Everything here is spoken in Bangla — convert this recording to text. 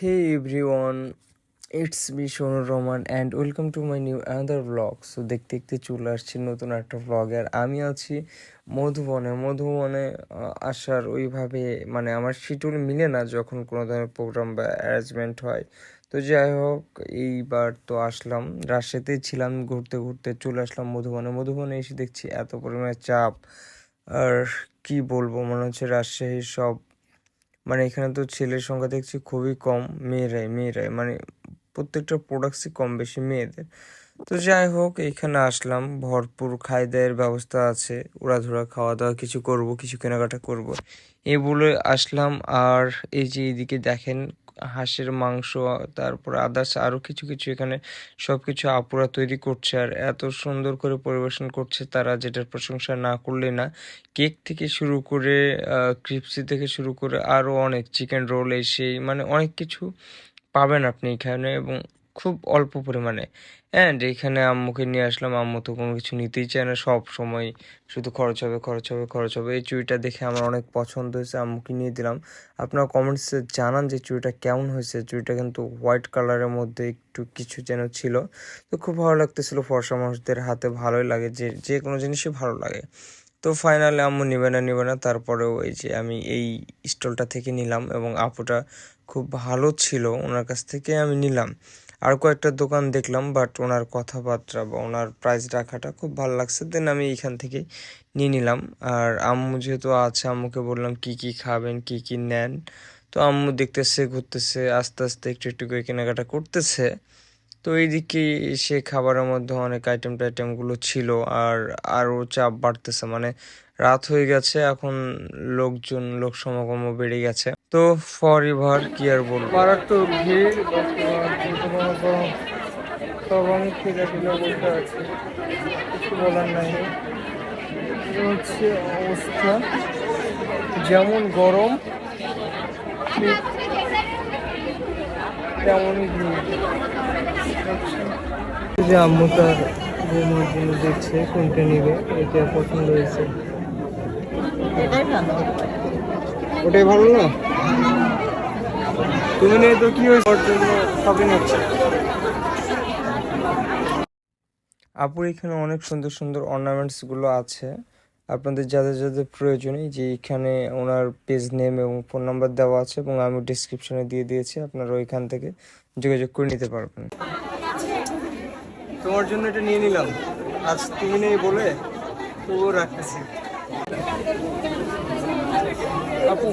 Hey everyone, it's me Shonu Roman and welcome to my new another vlog. So দেখতে দেখতে চলে আসছি নতুন একটা vlog আর আমি আছি মধুবনে আসার ওইভাবে মানে আমার শিডিউল মিলে না যখন কোনো ধরনের প্রোগ্রাম বা অ্যারেঞ্জমেন্ট হয়। তো যাই হোক এইবার তো আসলাম, রাজশাহীতেই ছিলাম, ঘুরতে ঘুরতে চলে আসলাম মধুবনে এসে দেখছি এত পরিমাণে চাপ। আর কি বলবো, মনে হচ্ছে রাজশাহীর সব মানে এখানে তো ছেলের সংখ্যা দেখছি খুবই কম, মেয়েরাই মানে প্রত্যেকটা প্রোডাক্টসই কম বেশি মেয়েদের। তো যাই হোক এইখানে আসলাম, ভরপুর খাই দায়ের ব্যবস্থা আছে, উড়াধুরা খাওয়া দাওয়া কিছু করব, কিছু কেনাকাটা করব এই বলে আসলাম। আর এই যে এইদিকে দেখেন হাঁসের মাংস, তারপর আদার্স আরও কিছু কিছু এখানে সব কিছু আপুরা তৈরি করছে আর এত সুন্দর করে পরিবেশন করছে তারা, যেটার প্রশংসা না করলে না। কেক থেকে শুরু করে ক্রিপসি থেকে শুরু করে আরও অনেক চিকেন রোল এই সেই মানে অনেক কিছু পাবেন আপনি এখানে এবং খুব অল্প পরিমাণে। অ্যান্ড এখানে আম্মুকে নিয়ে আসলাম, আম্মু তো কোনো কিছু নিতেই চায় না, সব সময় শুধু খরচ হবে। এই চুড়িটা দেখে আমার অনেক পছন্দ হয়েছে, আম্মুকে নিয়ে দিলাম। আপনারা কমেন্টসে জানান যে চুড়িটা কেমন হয়েছে। চুড়িটা কিন্তু হোয়াইট কালারের মধ্যে একটু কিছু যেন ছিল, তো খুব ভালো লাগতেছিল। ফর্সা মানুষদের হাতে ভালোই লাগে, যে যে কোনো জিনিসই ভালো লাগে। তো ফাইনালি আম্মু নিবে না, তারপরেও এই যে আমি এই স্টলটা থেকে নিলাম এবং আপুটা খুব ভালো ছিল, ওনার কাছ থেকে আমি নিলাম। আর কয়েকটা দোকান দেখলাম, বাট ওনার কথাবার্তা বা ওনার প্রাইস রাখাটা খুব ভালো লাগছে, দেন আমি এইখান থেকে নিয়ে নিলাম। আর আম্মু যেহেতু আছে, আম্মুকে বললাম কি কি খাবেন, কি কি নেন। তো আম্মু দেখতেছে, ঘুরতেছে, আস্তে আস্তে একটু একটু করে কেনাকাটা করতেছে। তো এইদিকে সে খাবারের মধ্যে অনেক টাইটেমগুলো ছিল আর আরও চাপ বাড়তেছে, মানে রাত হয়ে গেছে এখন, লোক সমাগমও বেড়ে গেছে। তো ফর এভার কি আর বলবো, মারাত্মক ভিড়, সব আমি ঠেলে বলতে আছি, কিছু বলার নাই। হচ্ছে অবস্থা, যেমন গরম ঠিক তেমনই ভিড়। যে আম্মু তার বৌমার জন্য দেখছে কোনটা নিবে, এটা পছন্দ হয়েছে, ওটাই ভালো না? তুমি নিয়ে তো কি হয়েছে, ওর জন্য শপিং হচ্ছে। আপুর এখানে অনেক সুন্দর সুন্দর অর্নামেন্টসগুলো আছে, আপনাদের যাদের যাদের প্রয়োজন, যে এখানে ওনার পেজ নেম এবং ফোন নাম্বার দেওয়া আছে এবং আমি ডিসক্রিপশনে দিয়ে দিয়েছি, আপনারা ওইখান থেকে যোগাযোগ করে নিতে পারবেন। তোমার জন্য এটা নিয়ে নিলাম, আজ তুমি নেই বলে তবুও রাখতেছি। আপু